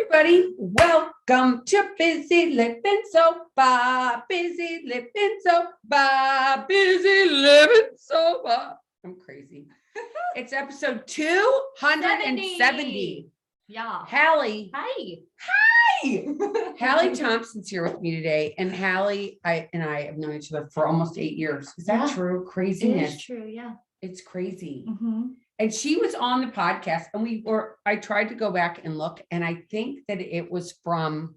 everybody, welcome to Busy Living Sober. Busy Living Sober. Busy Living Sober. I'm crazy. It's episode 270. Yeah. Hallie. Hi. Hi. Hallie Thompson's here with me today. And Hallie and I have known each other for almost 8 years. Is that true? Craziness. It is true, yeah. It's crazy. Mm-hmm. And she was on the podcast and I tried to go back and look, and I think that it was probably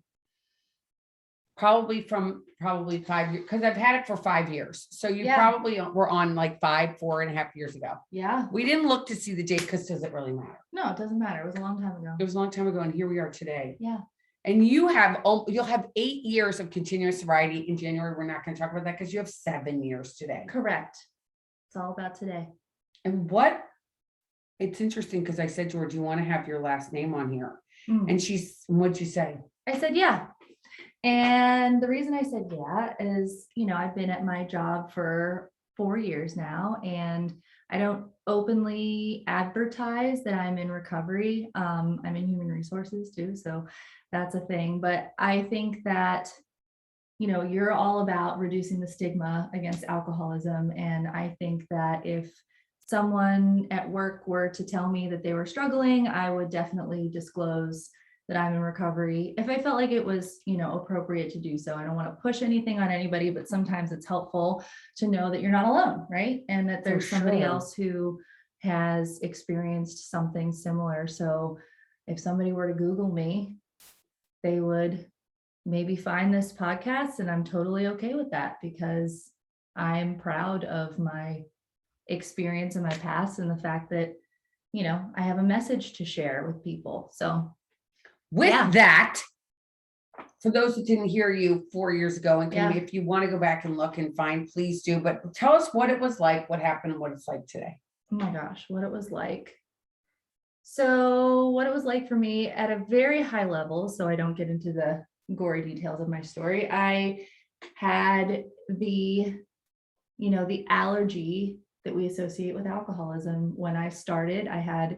5 years, because I've had it for 5 years. So you probably were on like 4.5 years ago. Yeah. We didn't look to see the date because does it really matter? No, it doesn't matter. It was a long time ago. It was a long time ago, and here we are today. Yeah. And you'll have 8 years of continuous sobriety in January. We're not going to talk about that because you have 7 years today. Correct. It's all about today. And it's interesting because I said to her, do you want to have your last name on here? And what'd you say? I said, yeah. And the reason I said, yeah, is, I've been at my job for 4 years now, and I don't openly advertise that I'm in recovery. I'm in human resources too. So that's a thing. But I think that, you're all about reducing the stigma against alcoholism. And I think that if someone at work were to tell me that they were struggling, I would definitely disclose that I'm in recovery if I felt like it was, appropriate to do so. I don't want to push anything on anybody, but sometimes it's helpful to know that you're not alone, right? And that there's somebody else who has experienced something similar. So if somebody were to Google me, they would maybe find this podcast, and I'm totally okay with that because I'm proud of my experience in my past and the fact that, I have a message to share with people. So with that, for those who didn't hear you 4 years ago, and if you want to go back and look and find, please do. But tell us what it was like, what happened, and what it's like today. Oh my gosh, what it was like. So what it was like for me at a very high level, so I don't get into the gory details of my story, I had the allergy that we associate with alcoholism. When I started, I had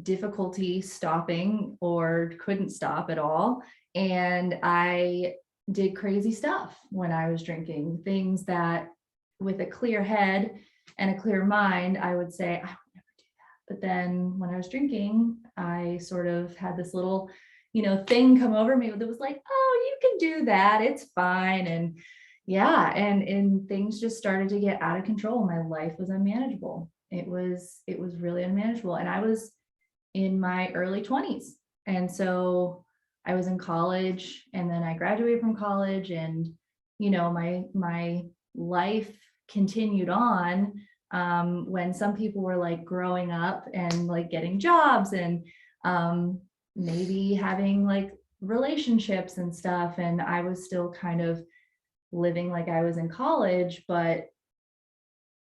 difficulty stopping or couldn't stop at all. And I did crazy stuff when I was drinking, things that with a clear head and a clear mind, I would say, I would never do that. But then when I was drinking, I sort of had this little, thing come over me that was like, oh, you can do that. It's fine. And and things just started to get out of control. My life was unmanageable. It was really unmanageable. And I was in my early 20s. And so I was in college, and then I graduated from college, and, my life continued on when some people were like growing up and like getting jobs and maybe having like relationships and stuff. And I was still kind of living like I was in college, but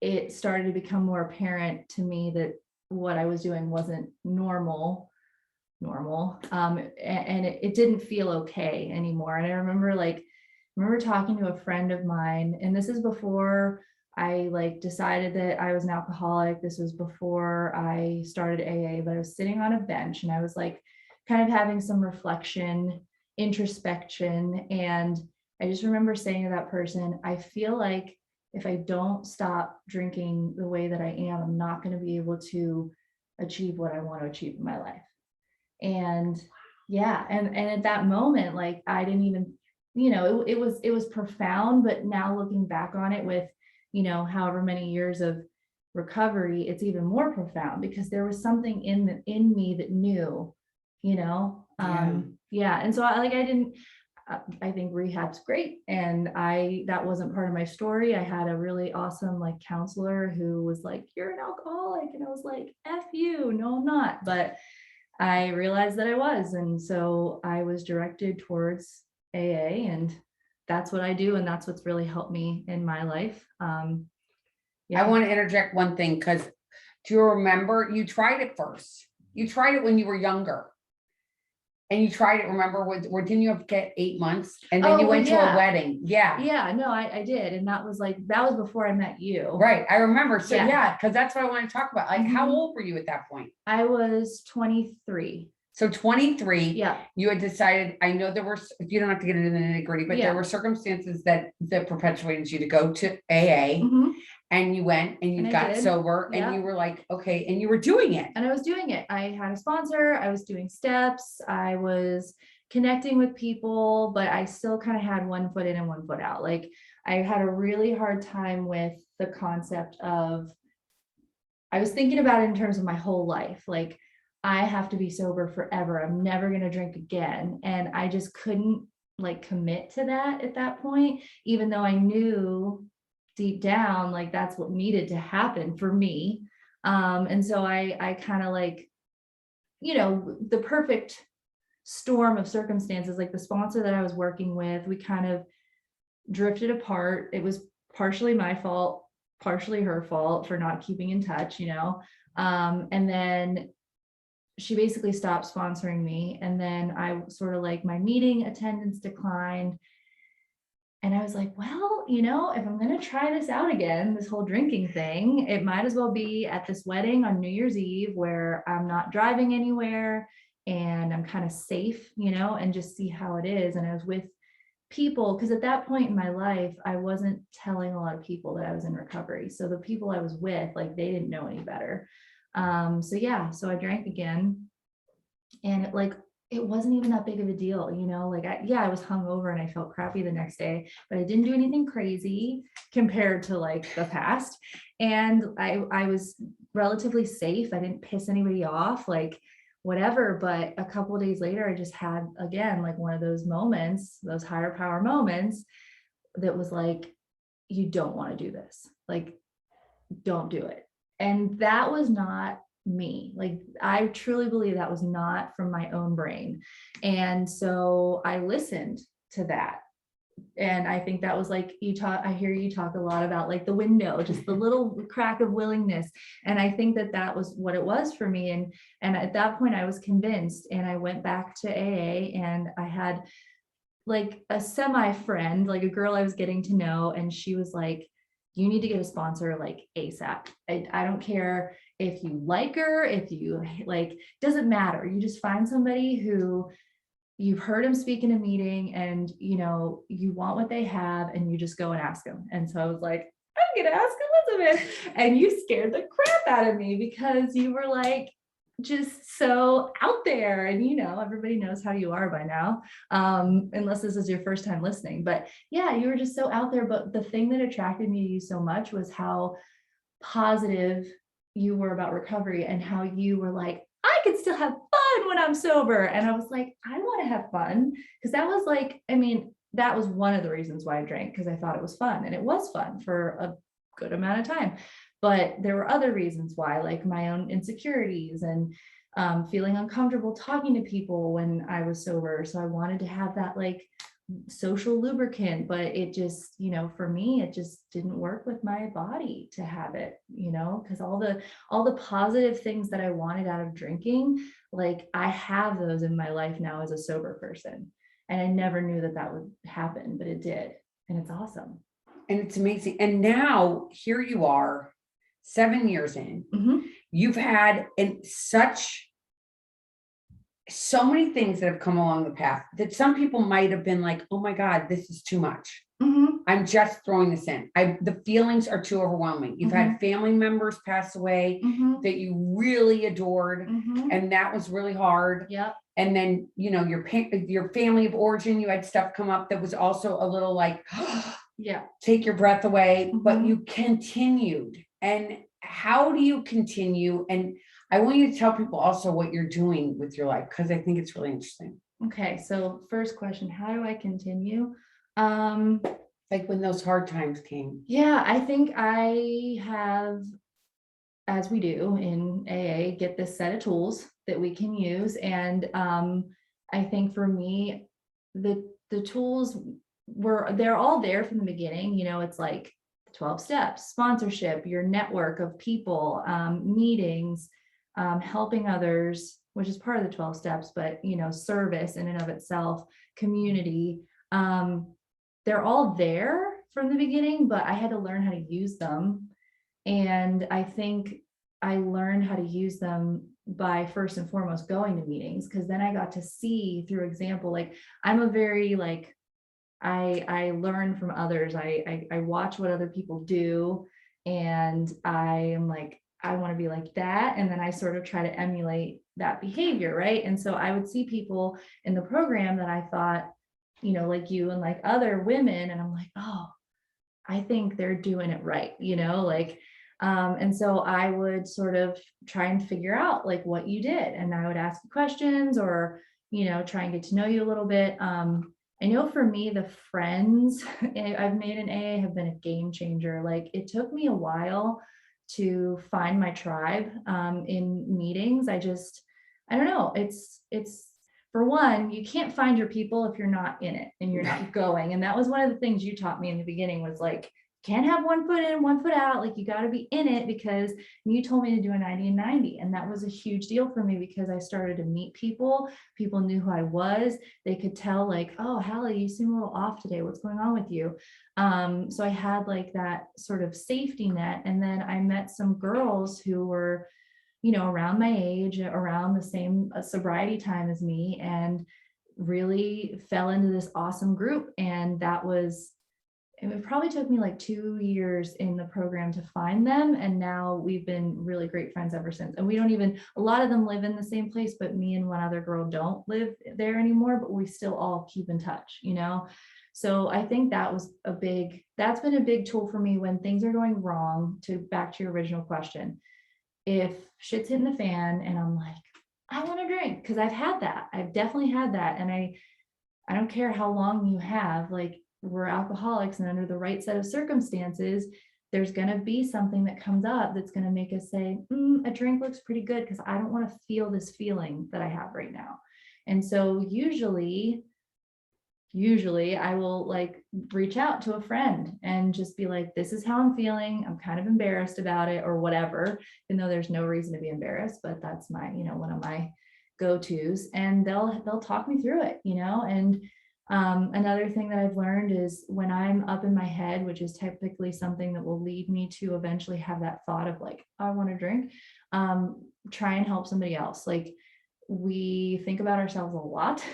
it started to become more apparent to me that what I was doing wasn't normal. And it didn't feel okay anymore. And I remember talking to a friend of mine, and this is before I decided that I was an alcoholic. This was before I started AA, but I was sitting on a bench and I was kind of having some reflection, introspection. And I just remember saying to that person, I feel like if I don't stop drinking the way that I am, I'm not going to be able to achieve what I want to achieve in my life. And and at that moment, I didn't even, it was profound, but now looking back on it with, however many years of recovery, it's even more profound because there was something in me that knew, and so I think rehab's great. And that wasn't part of my story. I had a really awesome counselor who was like, you're an alcoholic. And I was like, F you, no, I'm not. But I realized that I was. And so I was directed towards AA, and that's what I do. And that's what's really helped me in my life. I want to interject one thing, because do you remember you tried it first? You tried it when you were younger. And you tried it, remember, didn't you have to get 8 months? And then you went to a wedding. Yeah. Yeah, no, I did. And that was before I met you. Right. I remember. So because that's what I want to talk about. How old were you at that point? I was 23. So 23, Yeah. you had decided, I know there were, you don't have to get into the nitty gritty, but Yeah. there were circumstances that perpetuated you to go to AA, Mhm. and you went and you And I got did. sober, Yeah. and you were like, okay, and you were doing it. And I was doing it. I had a sponsor, I was doing steps, I was connecting with people, but I still kind of had one foot in and one foot out. Like I had a really hard time with the concept of, I was thinking about it in terms of my whole life. Like I have to be sober forever. I'm never going to drink again. And I just couldn't like commit to that at that point, even though I knew deep down, like that's what needed to happen for me. And so I kind of like, the perfect storm of circumstances, like the sponsor that I was working with, we kind of drifted apart. It was partially my fault, partially her fault for not keeping in touch, and then she basically stopped sponsoring me. And then I sort of like my meeting attendance declined. And I was like, well, if I'm going to try this out again, this whole drinking thing, it might as well be at this wedding on New Year's Eve where I'm not driving anywhere and I'm kind of safe, and just see how it is. And I was with people, because at that point in my life, I wasn't telling a lot of people that I was in recovery. So the people I was with, like, they didn't know any better. So I drank again, and it wasn't even that big of a deal, like I was hungover and I felt crappy the next day, but I didn't do anything crazy compared to like the past. And I was relatively safe. I didn't piss anybody off, like whatever. But a couple of days later, I just had, again, like one of those moments, those higher power moments that was like, you don't want to do this. Like, don't do it. And that was not me. Like, I truly believe that was not from my own brain. And so I listened to that. And I think that was like, I hear you talk a lot about like the window, just the little crack of willingness. And I think that was what it was for me. And at that point I was convinced, and I went back to AA, and I had like a semi friend, like a girl I was getting to know. And she was like, you need to get a sponsor like ASAP. I don't care if you like her, if you like, doesn't matter. You just find somebody who you've heard him speak in a meeting, and you want what they have, and you just go and ask them. And so I was like, I'm gonna ask Elizabeth. And you scared the crap out of me because you were like just so out there, and everybody knows how you are by now, unless this is your first time listening. But yeah, you were just so out there. But the thing that attracted me to you so much was how positive you were about recovery, and how you were like, I could still have fun when I'm sober. And I was like, I want to have fun, because that was like, that was one of the reasons why I drank, because I thought it was fun, and it was fun for a good amount of time. But there were other reasons why, like my own insecurities and feeling uncomfortable talking to people when I was sober. So I wanted to have that like social lubricant, but it just, for me, it just didn't work with my body to have it, because all the positive things that I wanted out of drinking, like I have those in my life now as a sober person. And I never knew that would happen, but it did. And it's awesome. And it's amazing. And now here you are, 7 years in. Mm-hmm. You've had so many things that have come along the path that some people might have been like, oh my God, this is too much. Mm-hmm. I'm just throwing this in. The feelings are too overwhelming. You've had family members pass away that you really adored, and that was really hard. Yep. And then, your family of origin, you had stuff come up that was also a little like, yeah, take your breath away, but you continued. And how do you continue? And I want you to tell people also what you're doing with your life, because I think it's really interesting. Okay. So first question, how do I continue? Like when those hard times came. Yeah, I think I have, as we do in AA, get this set of tools that we can use. And I think for me, the tools they're all there from the beginning. It's like 12 steps, sponsorship, your network of people, meetings, helping others, which is part of the 12 steps, but service in and of itself, community, they're all there from the beginning, but I had to learn how to use them. And I think I learned how to use them by first and foremost going to meetings, because then I got to see through example. Like I'm a very like I learn from others. I watch what other people do, and I am like, I want to be like that. And then I sort of try to emulate that behavior, right? And so I would see people in the program that I thought, like you and like other women, and I'm like, oh, I think they're doing it right, like, and so I would sort of try and figure out like what you did. And I would ask you questions or, try and get to know you a little bit. I know for me, the friends I've made in AA have been a game changer. Like it took me a while to find my tribe in meetings. I don't know. It's for one, you can't find your people if you're not in it and you're not going. And that was one of the things you taught me in the beginning was like, can't have one foot in, one foot out. Like you got to be in it, because you told me to do a 90 and 90. And that was a huge deal for me because I started to meet people. People knew who I was. They could tell like, oh, Hallie, you seem a little off today. What's going on with you? So I had like that sort of safety net. And then I met some girls who were, around my age, around the same sobriety time as me, and really fell into this awesome group. And it probably took me like 2 years in the program to find them. And now we've been really great friends ever since. And a lot of them live in the same place, but me and one other girl don't live there anymore, but we still all keep in touch, So I think that's been a big tool for me when things are going wrong. Back to your original question, if shit's hitting the fan and I'm like, I want to drink, because I've definitely had that. And I don't care how long you have, like, we're alcoholics, and under the right set of circumstances, there's going to be something that comes up that's going to make us say, a drink looks pretty good, because I don't want to feel this feeling that I have right now. And so usually I will like reach out to a friend and just be like, this is how I'm feeling. I'm kind of embarrassed about it or whatever, even though there's no reason to be embarrassed, but that's my, one of my go-tos, and they'll talk me through it, and another thing that I've learned is when I'm up in my head, which is typically something that will lead me to eventually have that thought of like, I want to drink, try and help somebody else. Like we think about ourselves a lot.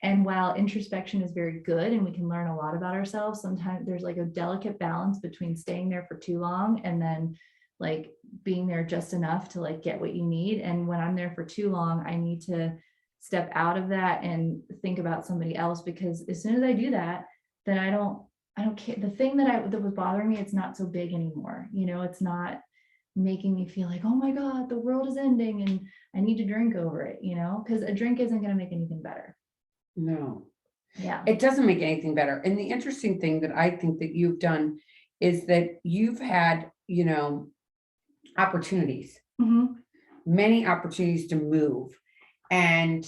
And while introspection is very good and we can learn a lot about ourselves, sometimes there's like a delicate balance between staying there for too long and then like being there just enough to like get what you need. And when I'm there for too long, I need to step out of that and think about somebody else, because as soon as I do that, then I don't care. The thing that was bothering me, it's not so big anymore. It's not making me feel like, oh my God, the world is ending and I need to drink over it, because a drink isn't going to make anything better. No. Yeah. It doesn't make anything better. And the interesting thing that I think that you've done is that you've had, opportunities, many opportunities to move. And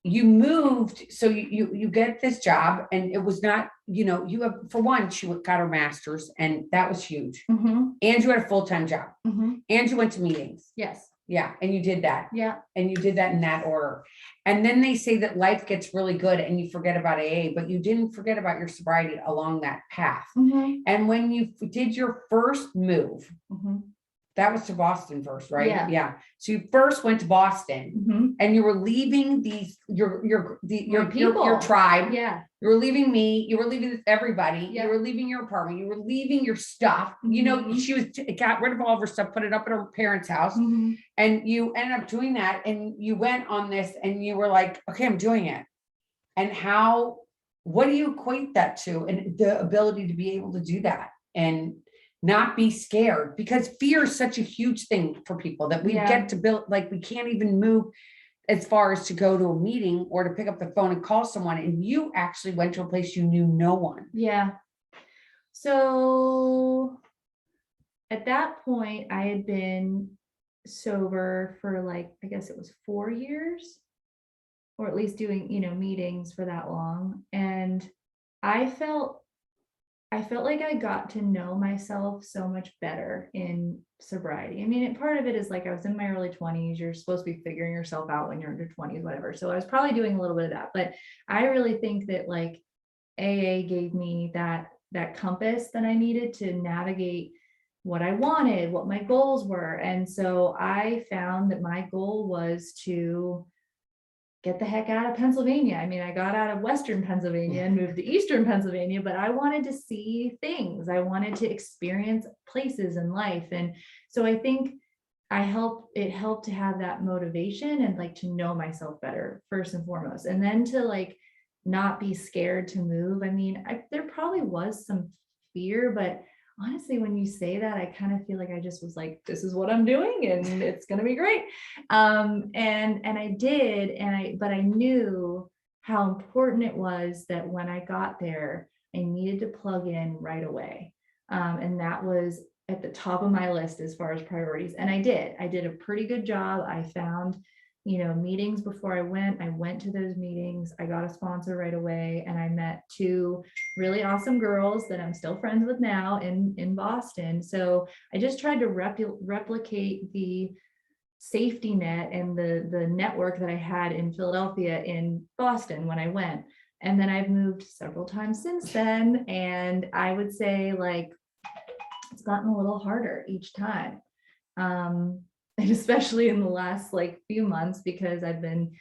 you moved, so you get this job, and it was not, you have, for one, she got her master's, and that was huge. And you had a full-time job, and you went to meetings. Yes. Yeah, and you did that. Yeah. And you did that in that order. And then they say that life gets really good and you forget about AA, but you didn't forget about your sobriety along that path. And when you did your first move, that was to Boston first, right? Yeah. So you first went to Boston, and you were leaving your tribe. Yeah. You were leaving me. You were leaving everybody. You were leaving your apartment. You were leaving your stuff. She got rid of all of her stuff, put it up at her parents' house, and you ended up doing that. And you went on this, and you were like, "Okay, I'm doing it." And what do you equate that to? And the ability to be able to do that and not be scared, because fear is such a huge thing for people that we get to build, like we can't even move as far as to go to a meeting or to pick up the phone and call someone. And you actually went to a place you knew no one. Yeah. So at that point, I had been sober for like, I guess it was 4 years, or at least doing, meetings for that long. And I felt like I got to know myself so much better in sobriety. I mean, part of it is like I was in my early 20s. You're supposed to be figuring yourself out when you're in your 20s, whatever. So I was probably doing a little bit of that. But I really think that like AA gave me that compass that I needed to navigate what I wanted, what my goals were. And so I found that my goal was to get the heck out of Pennsylvania. I mean, I got out of Western Pennsylvania and moved to Eastern Pennsylvania, but I wanted to see things. I wanted to experience places in life. And so I think it helped to have that motivation and like to know myself better first and foremost. And then to like not be scared to move. I mean, there probably was some fear, but honestly, when you say that, I kind of feel like I just was like, this is what I'm doing and it's going to be great. And I did, but I knew how important it was that when I got there, I needed to plug in right away. And that was at the top of my list as far as priorities. And I did a pretty good job. I found, meetings before I went to those meetings. I got a sponsor right away, and I met two really awesome girls that I'm still friends with now in Boston. So I just tried to replicate the safety net and the network that I had in Philadelphia in Boston when I went. And then I've moved several times since then. And I would say like, it's gotten a little harder each time. And especially in the last like few months, because I've been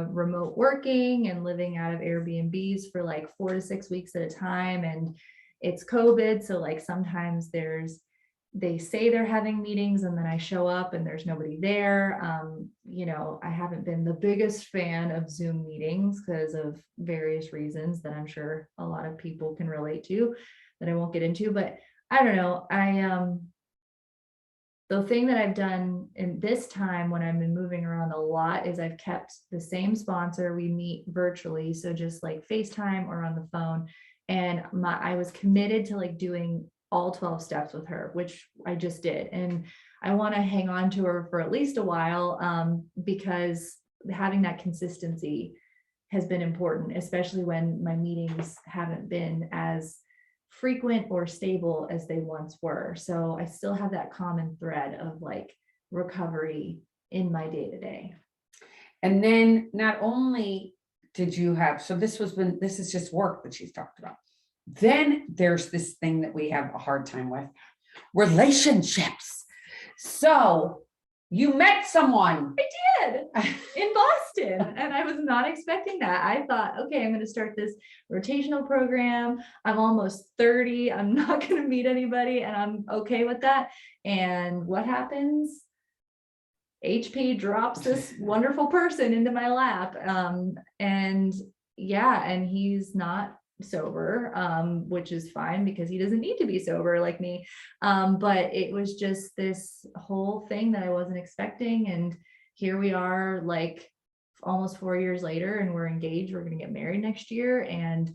remote working and living out of Airbnbs for like 4 to 6 weeks at a time. And it's COVID. So like sometimes they say they're having meetings and then I show up and there's nobody there. I haven't been the biggest fan of Zoom meetings because of various reasons that I'm sure a lot of people can relate to that I won't get into, but I don't know. The thing that I've done in this time when I've been moving around a lot is I've kept the same sponsor. We meet virtually. So just like FaceTime or on the phone. And I was committed to like doing all 12 steps with her, which I just did. And I want to hang on to her for at least a while because having that consistency has been important, especially when my meetings haven't been as frequent or stable as they once were. So I still have that common thread of like recovery in my day-to-day. And then not only did you have, so this is just work that she's talked about. Then there's this thing that we have a hard time with, relationships. So you met someone. I did in Boston, and I was not expecting that. I thought, okay, I'm going to start this rotational program. I'm almost 30. I'm not going to meet anybody, and I'm okay with that. And what happens? HP drops this wonderful person into my lap. And he's not sober, which is fine because he doesn't need to be sober like me. But it was just this whole thing that I wasn't expecting. And here we are like almost 4 years later and we're engaged. We're going to get married next year. And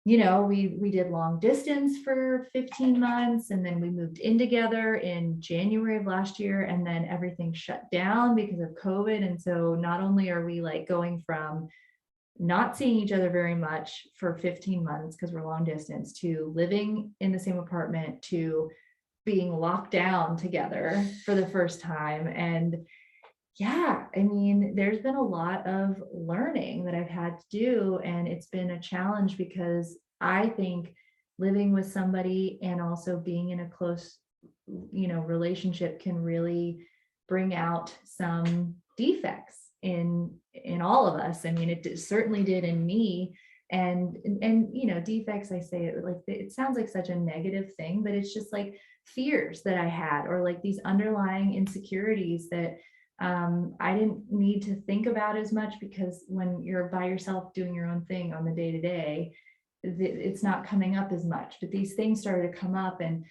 we did long distance for 15 months and then we moved in together in January of last year, and then everything shut down because of COVID. And so not only are we like going from not seeing each other very much for 15 months because we're long distance to living in the same apartment to being locked down together for the first time. And there's been a lot of learning that I've had to do, and it's been a challenge because I think living with somebody and also being in a close, relationship can really bring out some defects in all of us. I mean, it certainly did in me. And defects, I say it like, it sounds like such a negative thing, but it's just like fears that I had, or like these underlying insecurities that I didn't need to think about as much, because when you're by yourself doing your own thing on the day-to-day, it's not coming up as much. But these things started to come up, and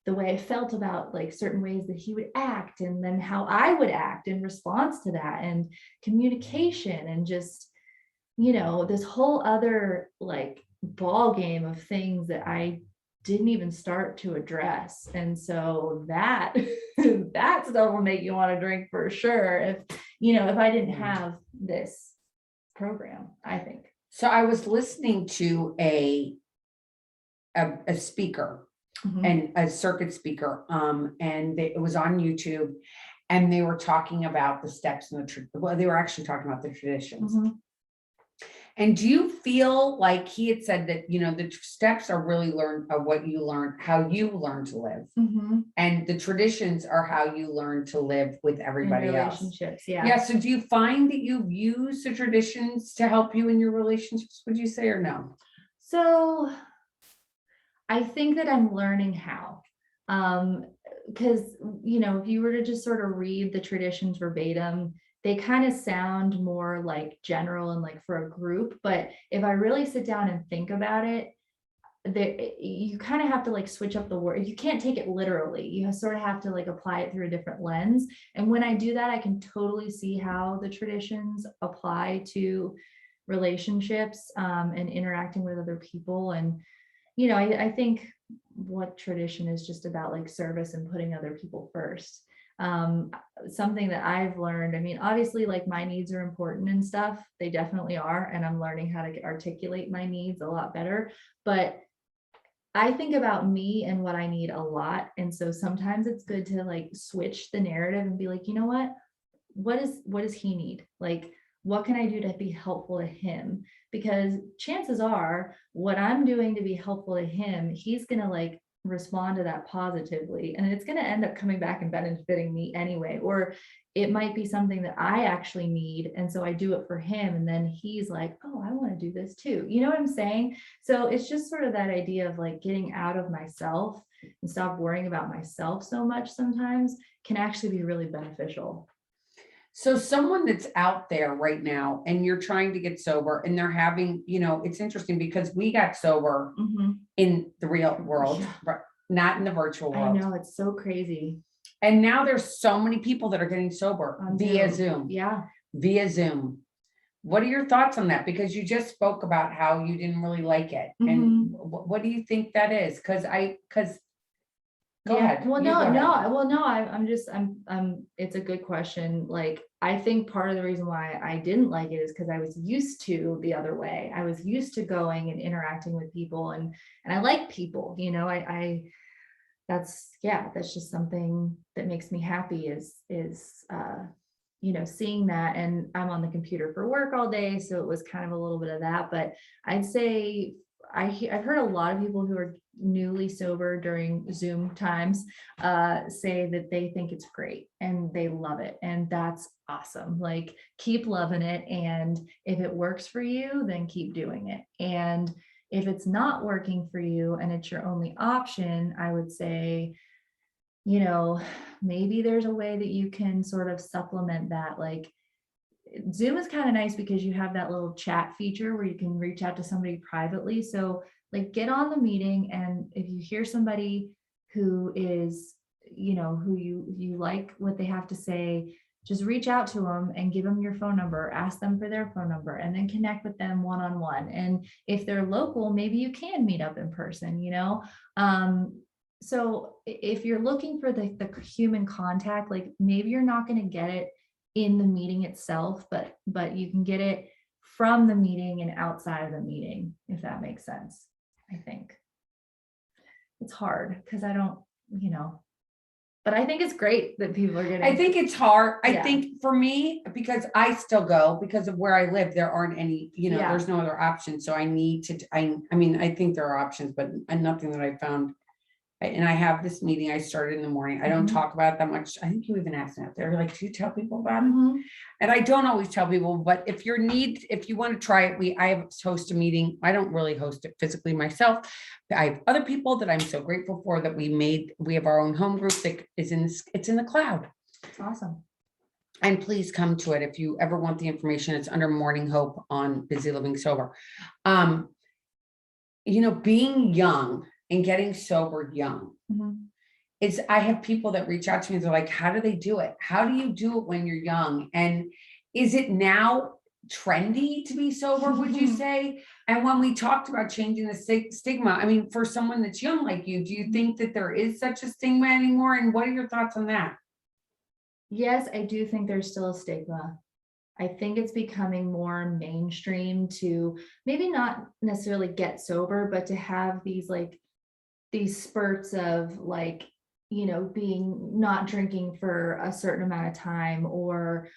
the way I felt about like certain ways that he would act, and then how I would act in response to that, and communication, and just, this whole other like ball game of things that I didn't even start to address. And so that stuff will make you want to drink for sure if I didn't have this program, I think. So I was listening to a speaker, and a circuit speaker, and it was on YouTube, and they were talking about the steps and they were actually talking about the traditions. And do you feel like he had said that, the steps are really what you learn, how you learn to live. Mhm. And the traditions are how you learn to live with In everybody else. relationships, yeah. Yeah. So do you find that you've used the traditions to help you in your relationships, would you say, or no? So I think that I'm learning how. Because, if you were to just sort of read the traditions verbatim, they kind of sound more like general and like for a group. But if I really sit down and think about it, you kind of have to like switch up the word. You can't take it literally. You sort of have to like apply it through a different lens. And when I do that, I can totally see how the traditions apply to relationships, and interacting with other people. And I think what tradition is just about like service and putting other people first. Um, Something that I've learned, I mean, obviously, like my needs are important and stuff. They definitely are. And I'm learning how to articulate my needs a lot better. But I think about me and what I need a lot. And so sometimes it's good to like switch the narrative and be like, you know what does he need? Like, what can I do to be helpful to him? Because chances are what I'm doing to be helpful to him, he's gonna like respond to that positively. And it's gonna end up coming back and benefiting me anyway. Or it might be something that I actually need. And so I do it for him. And then he's like, oh, I want to do this too. You know what I'm saying? So it's just sort of that idea of like getting out of myself and stop worrying about myself so much sometimes can actually be really beneficial. So someone that's out there right now and you're trying to get sober and they're having, it's interesting because we got sober Mhm. in the real world, Yeah. but not in the virtual I world. know, it's so crazy. And now there's so many people that are getting sober On via Zoom. Zoom, Yeah. via Zoom. What are your thoughts on that? Because you just spoke about how you didn't really like it. And Mhm. what do you think that is? Because go Yeah. ahead. Well, You go ahead. no, it's a good question. Like, I think part of the reason why I didn't like it is because I was used to the other way. I was used to going and interacting with people, and I like people, that's just something that makes me happy is seeing that. And I'm on the computer for work all day, so it was kind of a little bit of that. But I'd say I've heard a lot of people who are newly sober during Zoom times say that they think it's great and they love it, and that's awesome. Like, keep loving it, and if it works for you, then keep doing it. And if it's not working for you and it's your only option, I would say, maybe there's a way that you can sort of supplement that. Like, Zoom is kind of nice because you have that little chat feature where you can reach out to somebody privately. So like, get on the meeting, and if you hear somebody who is, who you like what they have to say, just reach out to them and give them your phone number, ask them for their phone number, and then connect with them one-on-one. And if they're local, maybe you can meet up in person. So if you're looking for the human contact, like maybe you're not going to get it in the meeting itself, but you can get it from the meeting and outside of the meeting, if that makes sense. I think it's hard because I don't, but I think it's great that people are getting. I think it's hard. I Yeah. think for me, because I still go because of where I live, there aren't any, Yeah. there's no other option. So I need to, I mean, I think there are options, but nothing that I found. And I have this meeting I started in the morning. I don't Mhm. talk about it that much. I think you even asked me out there, like, do you tell people about it? Mhm. And I don't always tell people, but if you want to try it, I have host a meeting. I don't really host it physically myself. I have other people that I'm so grateful for that we have our own home group that is it's in the cloud. It's awesome. And please come to it if you ever want the information. It's under Morning Hope on Busy Living Sober. Being young and getting sober young. Mhm. I have people that reach out to me. They're like, how do they do it? How do you do it when you're young? And is it now trendy to be sober, would you say? And when we talked about changing the stigma, I mean, for someone that's young like you, do you think that there is such a stigma anymore? And what are your thoughts on that? Yes, I do think there's still a stigma. I think it's becoming more mainstream to maybe not necessarily get sober, but to have these spurts of like, being not drinking for a certain amount of time, or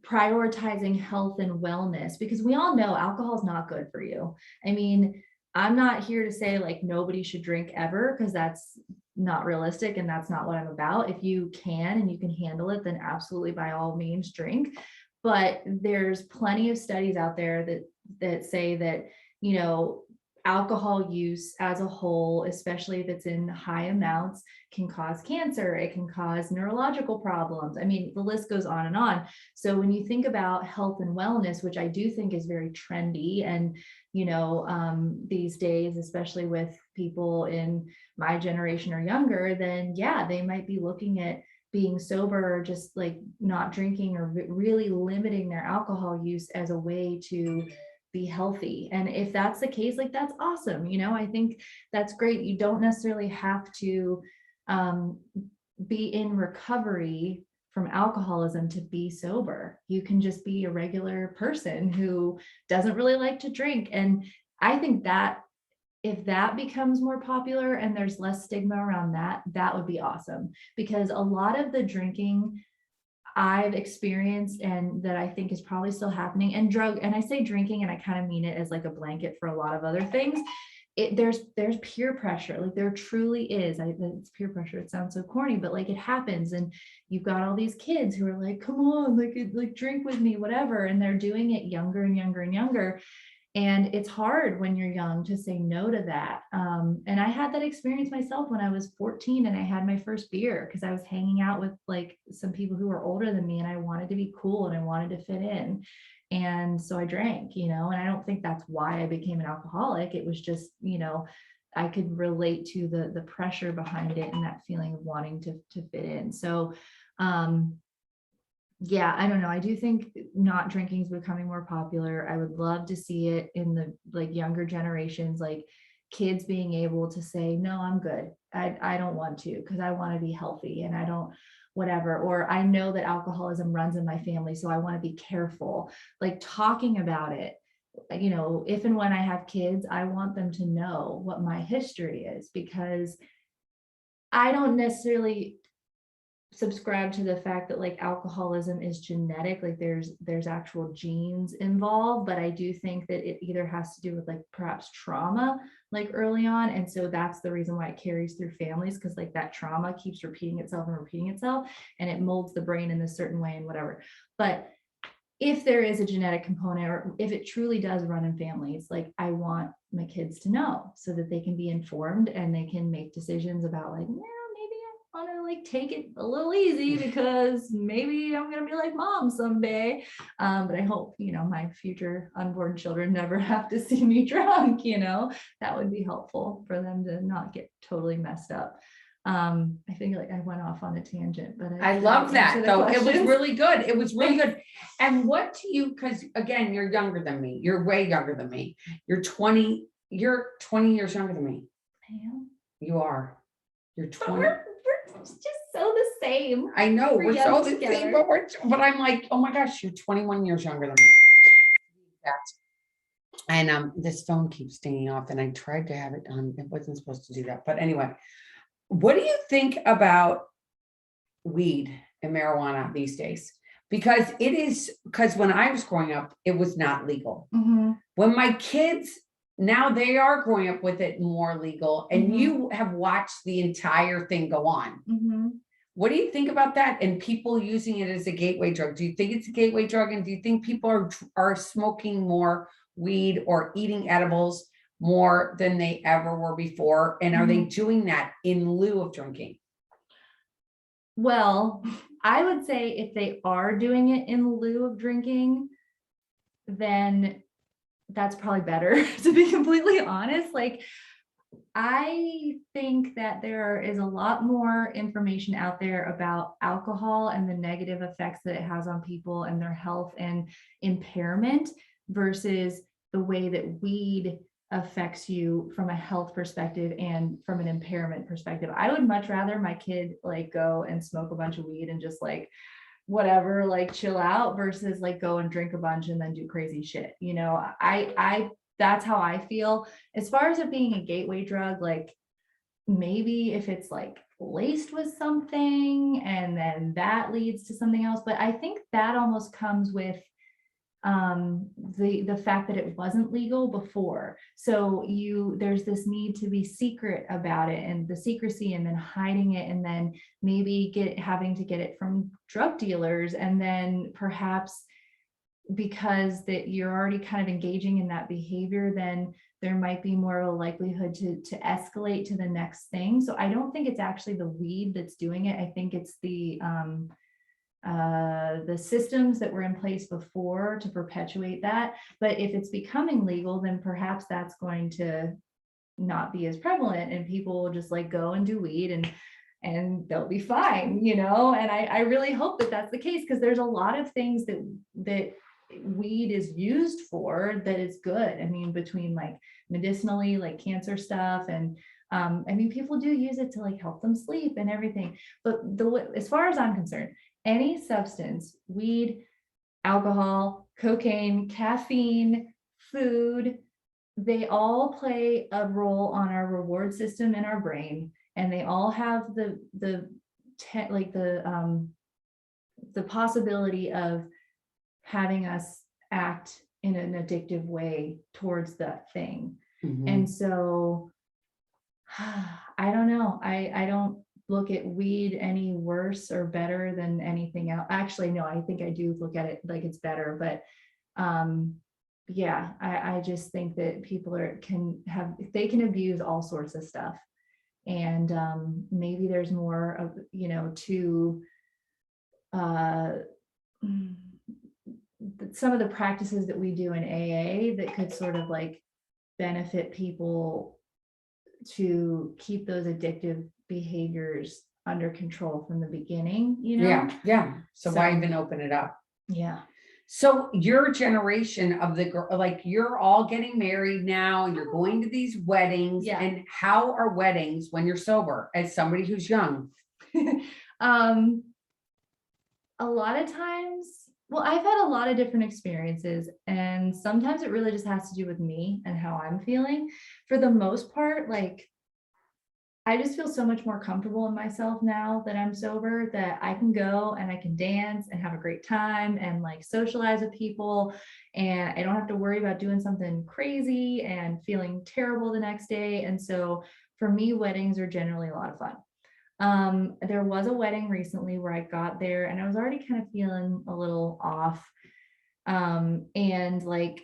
prioritizing health and wellness, because we all know alcohol is not good for you. I mean, I'm not here to say like nobody should drink ever, because that's not realistic and that's not what I'm about. If you can and you can handle it, then absolutely by all means drink. But there's plenty of studies out there that say that, you know, alcohol use as a whole, especially if it's in high amounts, can cause cancer. It can cause neurological problems. I mean, the list goes on and on. So when you think about health and wellness, which I do think is very trendy, and, you know, these days, especially with people in my generation or younger, then yeah, they might be looking at being sober, or just like not drinking, or really limiting their alcohol use as a way to be healthy. And if that's the case, like, that's awesome. You know, I think that's great. You don't necessarily have to be in recovery from alcoholism to be sober. You can just be a regular person who doesn't really like to drink. And I think that if that becomes more popular and there's less stigma around that, that would be awesome. Because a lot of the drinking I've experienced, and that I think is probably still happening, and I say drinking, and I kind of mean it as like a blanket for a lot of other things. There's peer pressure, like there truly is. It's peer pressure. It sounds so corny, but like it happens, and you've got all these kids who are like, come on, like drink with me, whatever, and they're doing it younger and younger and younger. And it's hard when you're young to say no to that. And I had that experience myself when I was 14 and I had my first beer, because I was hanging out with like some people who were older than me, and I wanted to be cool and I wanted to fit in. And so I drank, you know, and I don't think that's why I became an alcoholic. It was just, you know, I could relate to the pressure behind it and that feeling of wanting to fit in. So, yeah, I don't know. I do think not drinking is becoming more popular. I would love to see it in the like younger generations, like kids being able to say, no, I'm good. I don't want to, because I want to be healthy and I don't, whatever. Or I know that alcoholism runs in my family, so I want to be careful. Like talking about it, you know, if and when I have kids, I want them to know what my history is, because I don't necessarily subscribe to the fact that like alcoholism is genetic, like there's actual genes involved, but I do think that it either has to do with like perhaps trauma like early on, and so that's the reason why it carries through families, because like that trauma keeps repeating itself and repeating itself, and it molds the brain in this certain way and whatever. But if there is a genetic component, or if it truly does run in families, like I want my kids to know so that they can be informed and they can make decisions about like, want to like take it a little easy, because maybe I'm going to be like mom someday. But I hope, you know, my future unborn children never have to see me drunk, you know, that would be helpful for them to not get totally messed up. I think like I went off on a tangent, but I love that though. It was really good. It was really good. And what do you, because again, you're younger than me. You're way younger than me. You're 20 years younger than me. I am. You are. You're 20. We're just so the same. I know we're so the same, but I'm like, oh my gosh, you're 21 years younger than me. And this phone keeps dinging off, and I tried to have it on. It wasn't supposed to do that, but anyway, what do you think about weed and marijuana these days? Because when I was growing up, it was not legal. Mm-hmm. When my kids now, they are growing up with it more legal, and Mm-hmm. you have watched the entire thing go on. Mm-hmm. What do you think about that, and people using it as a gateway drug? Do you think it's a gateway drug, and do you think people are smoking more weed or eating edibles more than they ever were before? And are they doing that in lieu of drinking? Well, I would say if they are doing it in lieu of drinking, then that's probably better, to be completely honest. Like, I think that there is a lot more information out there about alcohol and the negative effects that it has on people and their health and impairment, versus the way that weed affects you from a health perspective and from an impairment perspective. I would much rather my kid like go and smoke a bunch of weed and just like whatever, like chill out, versus like go and drink a bunch and then do crazy shit. You know, I that's how I feel. As far as it being a gateway drug, like maybe if it's like laced with something, and then that leads to something else. But I think that almost comes with the fact that it wasn't legal before. So there's this need to be secret about it, and the secrecy, and then hiding it, and then maybe having to get it from drug dealers, and then perhaps because that you're already kind of engaging in that behavior, then there might be more of a likelihood to escalate to the next thing. So I don't think it's actually the weed that's doing it. I think it's the systems that were in place before to perpetuate that. But if it's becoming legal, then perhaps that's going to not be as prevalent, and people will just like go and do weed, and they'll be fine, you know. And I really hope that that's the case, because there's a lot of things that weed is used for that is good. I mean, between like medicinally, like cancer stuff, and I mean, people do use it to like help them sleep and everything. But as far as I'm concerned, any substance, weed, alcohol, cocaine, caffeine, food, they all play a role on our reward system in our brain, and they all have the possibility of having us act in an addictive way towards that thing. And so I don't know. I don't look at weed any worse or better than anything else. Actually, no, I think I do look at it like it's better, but yeah, I just think that people they can abuse all sorts of stuff. And maybe there's more of, you know, to some of the practices that we do in AA that could sort of like benefit people to keep those addictive behaviors under control from the beginning, you know? Yeah. So why even open it up? Yeah. So your generation of the girl, like you're all getting married now, and you're going to these weddings. Yeah. And how are weddings when you're sober, as somebody who's young? A lot of times, well, I've had a lot of different experiences, and sometimes it really just has to do with me and how I'm feeling. For the most part, like I just feel so much more comfortable in myself now that I'm sober, that I can go and I can dance and have a great time and like socialize with people, and I don't have to worry about doing something crazy and feeling terrible the next day. And so for me, weddings are generally a lot of fun. There was a wedding recently where I got there and I was already kind of feeling a little off. And like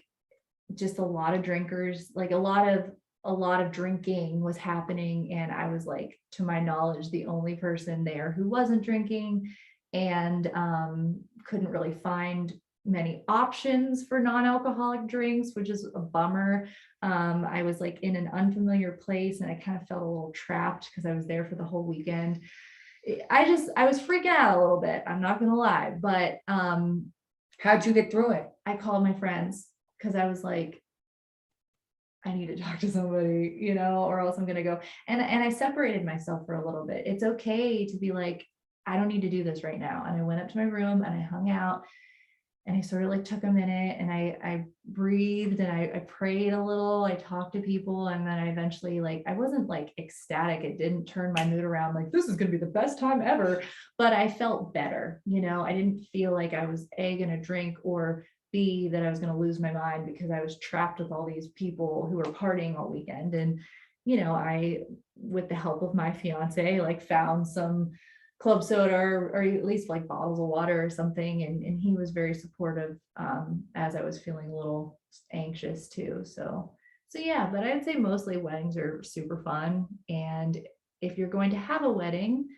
just a lot of drinkers, like a lot of drinking was happening. And I was like, to my knowledge, the only person there who wasn't drinking, and couldn't really find many options for non-alcoholic drinks, which is a bummer. I was like in an unfamiliar place, and I kind of felt a little trapped because I was there for the whole weekend. I was freaking out a little bit, I'm not gonna lie, but how'd you get through it? I called my friends, because I was like, I need to talk to somebody, you know, or else I'm gonna go. And I separated myself for a little bit. It's okay to be like, I don't need to do this right now. And I went up to my room and I hung out, and I sort of like took a minute, and I breathed, and I prayed a little, I talked to people, and then I eventually, like, I wasn't like ecstatic. It didn't turn my mood around like this is gonna be the best time ever, but I felt better. You know, I didn't feel like I was A, gonna drink, or B, that I was gonna lose my mind because I was trapped with all these people who were partying all weekend. And, you know, I, with the help of my fiance, like found some club soda or at least like bottles of water or something. And he was very supportive as I was feeling a little anxious too. So yeah, but I'd say mostly weddings are super fun. And if you're going to have a wedding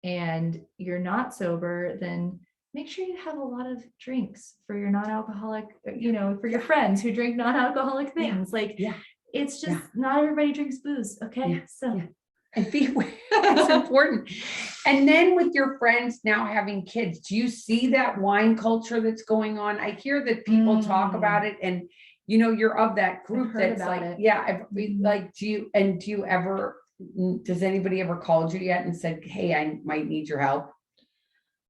and you're not sober, then make sure you have a lot of drinks for your non-alcoholic, you know, for your friends who drink non-alcoholic things. It's just not everybody drinks booze. Okay. So and be aware. It's important. And then with your friends now having kids, do you see that wine culture that's going on? I hear that people talk about it, and you know, you're of that group that's like, does anybody ever called you yet and said, hey, I might need your help?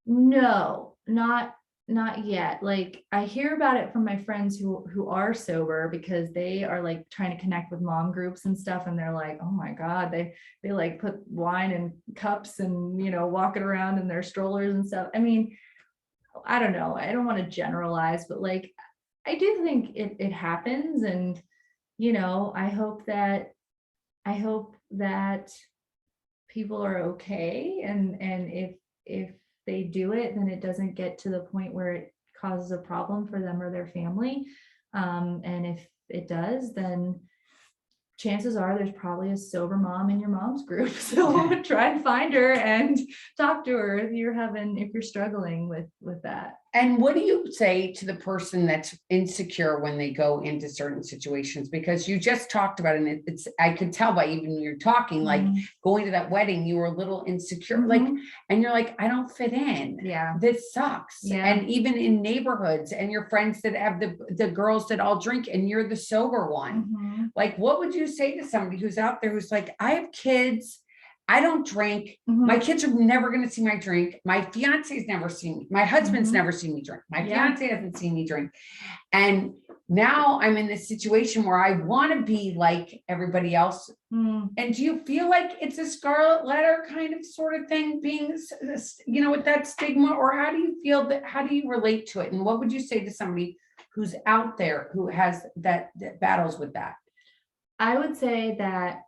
No, not not yet. Like I hear about it from my friends who are sober, because they are like trying to connect with mom groups and stuff. And they're like, oh my God, they like put wine in cups and, you know, walk it around in their strollers and stuff. I mean, I don't know. I don't want to generalize, but like, I do think it happens. And, you know, I hope that people are okay. And if they do it, then it doesn't get to the point where it causes a problem for them or their family. And if it does, then chances are there's probably a sober mom in your mom's group. So try and find her and talk to her if you're struggling with that. And what do you say to the person that's insecure when they go into certain situations? Because you just talked about it, and it's, I could tell by even you're talking, like going to that wedding, you were a little insecure, like, and you're like, I don't fit in. Yeah. This sucks. Yeah. And even in neighborhoods and your friends that have the girls that all drink and you're the sober one. Like, what would you say to somebody who's out there who's like, I have kids, I don't drink. My kids are never going to see my drink. My fiance's never seen me. My husband's never seen me drink. My fiance hasn't seen me drink. And now I'm in this situation where I want to be like everybody else. And do you feel like it's a scarlet letter kind of sort of thing, being, you know, with that stigma? Or how do you feel that, how do you relate to it? And what would you say to somebody who's out there who has that battles with that? I would say that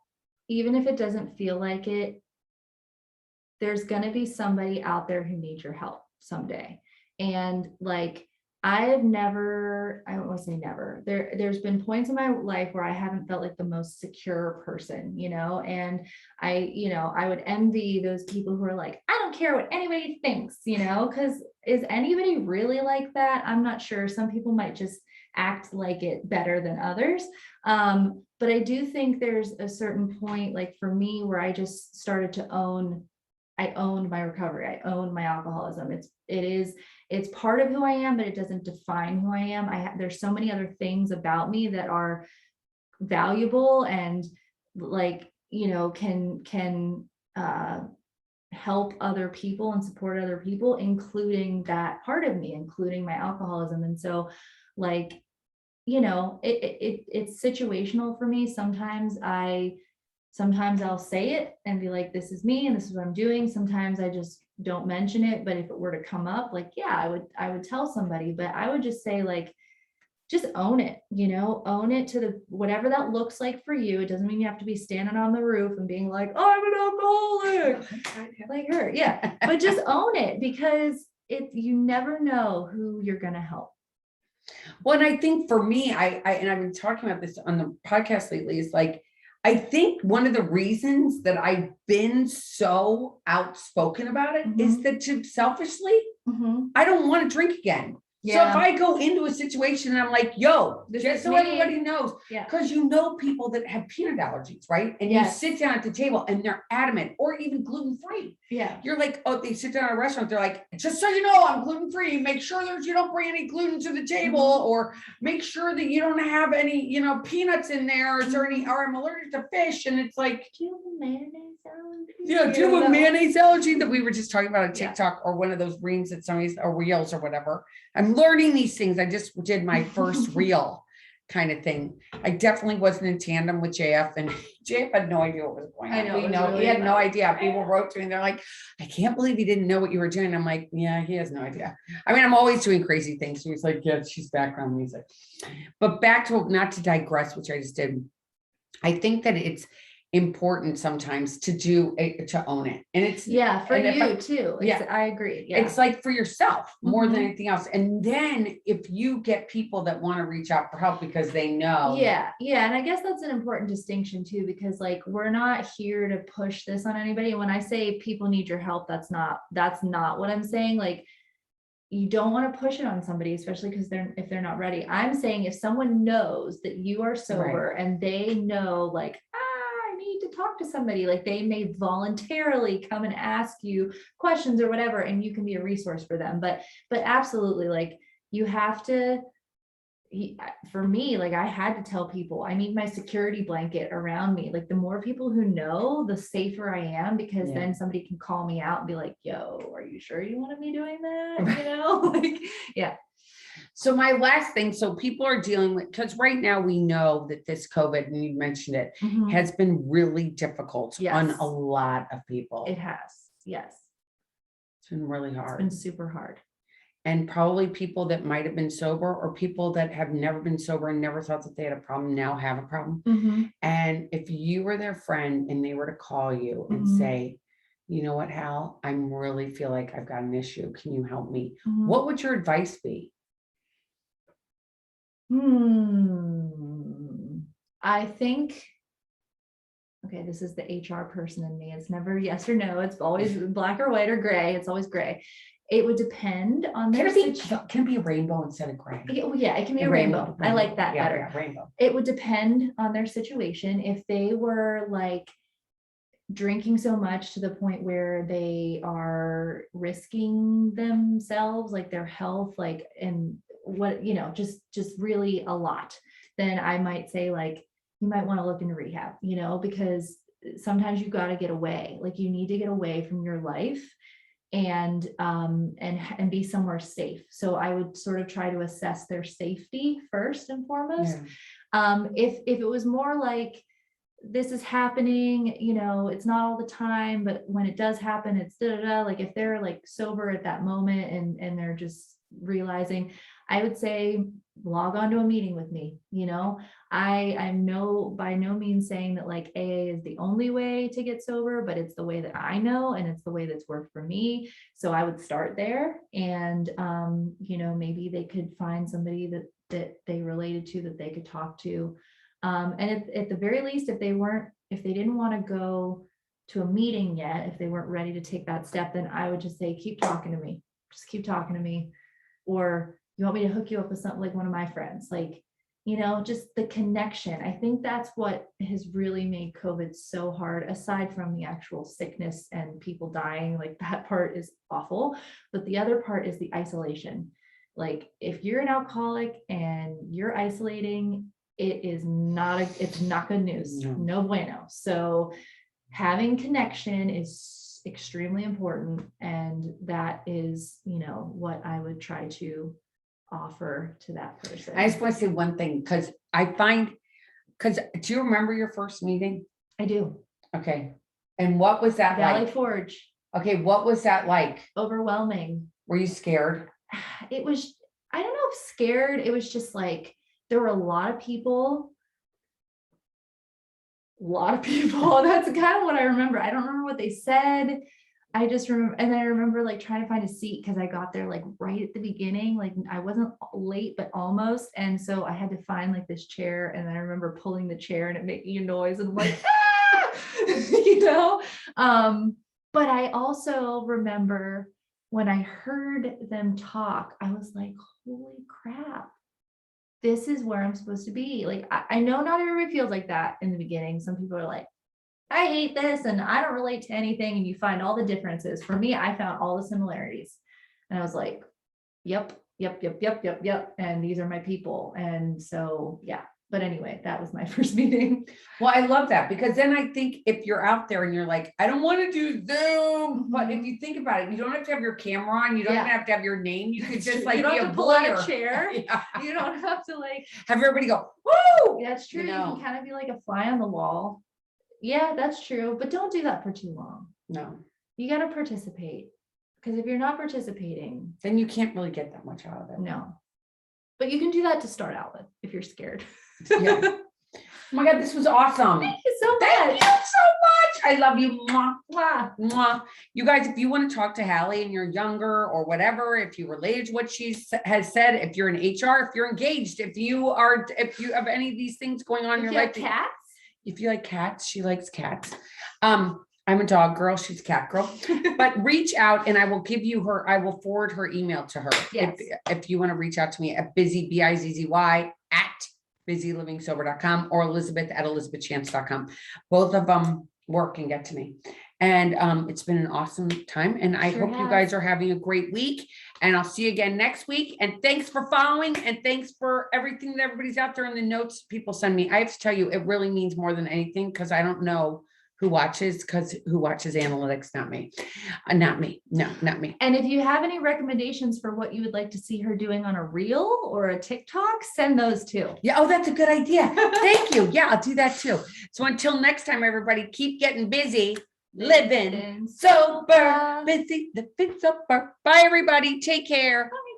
even if it doesn't feel like it, there's going to be somebody out there who needs your help someday. And like, I don't want to say never, there's been points in my life where I haven't felt like the most secure person, you know, and I would envy those people who are like, I don't care what anybody thinks, you know, because is anybody really like that? I'm not sure. Some people might just act like it better than others. But I do think there's a certain point, like for me, where I just started to I owned my recovery. I owned my alcoholism. It's part of who I am, but it doesn't define who I am. There's so many other things about me that are valuable and like, you know, can help other people and support other people, including that part of me, including my alcoholism. And so like, you know, it's situational for me. Sometimes I'll say it and be like, this is me and this is what I'm doing. Sometimes I just don't mention it. But if it were to come up, like, yeah, I would tell somebody, but I would just say like, just own it, you know, own it to whatever that looks like for you. It doesn't mean you have to be standing on the roof and being like, I'm an alcoholic, like her. Yeah. But just own it, because you never know who you're going to help. Well, and I think for me, and I've been talking about this on the podcast lately, is like, I think one of the reasons that I've been so outspoken about it is that selfishly, I don't want to drink again. Yeah. So if I go into a situation and I'm like, yo, just so everybody knows, because you know people that have peanut allergies, right? And you sit down at the table and they're adamant, or even gluten-free. Yeah. You're like, oh, they sit down at a restaurant, they're like, just so you know, I'm gluten-free. Make sure that you don't bring any gluten to the table, or make sure that you don't have any, you know, peanuts in there, or I'm allergic to fish. And it's like, do you have a mayonnaise allergy? Yeah, do you have a mayonnaise allergy that we were just talking about on TikTok or one of those reels that somebody's, or reels or whatever. I'm learning these things. I just did my first reel kind of thing. I definitely wasn't in tandem with JF, and JF had no idea what was going on. I know, really, he had no idea. People wrote to me and they're like, I can't believe he didn't know what you were doing. I'm like, yeah, he has no idea. I mean, I'm always doing crazy things. So he's like, yeah, she's background music. But back to, not to digress, which I just did. I think that it's important sometimes to own it, and it's for you too. I agree. It's like for yourself more than anything else. And then if you get people that want to reach out for help because they know, and I guess that's an important distinction too, because like we're not here to push this on anybody. When I say people need your help, that's not what I'm saying. Like, you don't want to push it on somebody, especially if they're not ready. I'm saying if someone knows that you are sober and they know like, I need to talk to somebody, like they may voluntarily come and ask you questions or whatever, and you can be a resource for them. But absolutely, like you have to for me, like I had to tell people I need my security blanket around me. Like the more people who know, the safer I am, because Yeah. then somebody can call me out and be like, yo, are you sure you want me doing that? You know, like, yeah. So my last thing, so people are dealing with, because right now we know that this COVID, and you mentioned it, Mhm. has been really difficult on Yes. a lot of people. It has. Yes. It's been really It's hard. been super hard. And probably people that might have been sober, or people that have never been sober and never thought that they had a problem now have a problem. Mhm. And if you were their friend and they were to call you and Mhm. say, you know what, Hal, I really feel like I've got an issue. Can you help me? Mhm. What would your advice be? I think, okay, this is the HR person in me. It's never yes or no. It's always black or white or gray. It's always gray. It would depend on Can their it be, situation. can it be a rainbow instead of gray? Yeah, it can be A a rainbow. I like that Yeah, better. yeah, rainbow. It would depend on their situation. If they were like drinking so much to the point where they are risking themselves, like their health, like, and what, you know, just really a lot, then I might say like, you might want to look into rehab, you know, because sometimes you've got to get away, like you need to get away from your life and be somewhere safe. So I would sort of try to assess their safety first and foremost. Yeah. If it was more like, this is happening, you know, it's not all the time, but when it does happen, it's da da da. Like if they're like sober at that moment and they're just realizing, I would say log on to a meeting with me. You know, I'm by no means saying that like AA is the only way to get sober, but it's the way that I know, and it's the way that's worked for me. So I would start there, and you know, maybe they could find somebody that they related to, that they could talk to. And at the very least, if they didn't want to go to a meeting yet, if they weren't ready to take that step, then I would just say, keep talking to me, just keep talking to me. Or you want me to hook you up with something like one of my friends, like, you know, just the connection. I think that's what has really made COVID so hard, aside from the actual sickness and people dying, like that part is awful. But the other part is the isolation. Like if you're an alcoholic and you're isolating, it's not good news. No. No bueno. So having connection is extremely important. And that is, you know, what I would try to offer to that person. I just want to say one thing, because do you remember your first meeting? I do. Okay. And what was that Valley like? Forge. Okay. What was that like? Overwhelming. Were you scared? It was, I don't know if scared. It was just like, there were a lot of people. That's kind of what I remember. I don't remember what they said. I just remember, and I remember like trying to find a seat because I got there like right at the beginning, like I wasn't late, but almost. And so I had to find like this chair, and then I remember pulling the chair and it making a noise, and I'm like, ah! You know? But I also remember when I heard them talk, I was like, holy crap. This is where I'm supposed to be. Like, I know not everybody feels like that in the beginning. Some people are like, I hate this and I don't relate to anything. And you find all the differences. For me, I found all the similarities. And I was like, yep. And these are my people. And so, yeah. But anyway, that was my first meeting. Well, I love that, because then I think if you're out there and you're like, I don't want to do Zoom, but if you think about it, you don't have to have your camera on. You don't even have to have your name. You could just like you don't be have a to pull out blur. a chair. Yeah. You don't have to like have everybody go, woo! That's true. You You know. can kind of be like a fly on the wall. Yeah, that's true. But don't do that for too long. No. You got to participate, because if you're not participating, then you can't really get that much out of it. No. But you can do that to start out with if you're scared. Yeah. Oh my God, this was awesome. Thank you so much. Thank you so much. I love you. Mwah, mwah, mwah. You guys, if you want to talk to Hallie and you're younger or whatever, if you related to what she has said, if you're in HR, if you're engaged, if you have any of these things going on in your life. Cats? If you like cats, she likes cats. I'm a dog girl. She's a cat girl. But reach out and I will I will forward her email to her. Yes. If you want to reach out to me at Bizzy, Bizzy, at BizzyLivingSober.com, or Elizabeth at ElizabethChance.com. Both of them work and get to me. And it's been an awesome time. And I Sure hope you has. guys are having a great week. And I'll see you again next week. And thanks for following. And thanks for everything that everybody's out there in the notes people send me. I have to tell you, it really means more than anything because I don't know who watches analytics, not me. Not me. No, not me. And if you have any recommendations for what you would like to see her doing on a reel or a TikTok, send those too. Yeah. Oh, that's a good idea. Thank you. Yeah, I'll do that too. So until next time, everybody, keep getting busy, living sober, busy, living sober. Bye, everybody. Take care. Bye.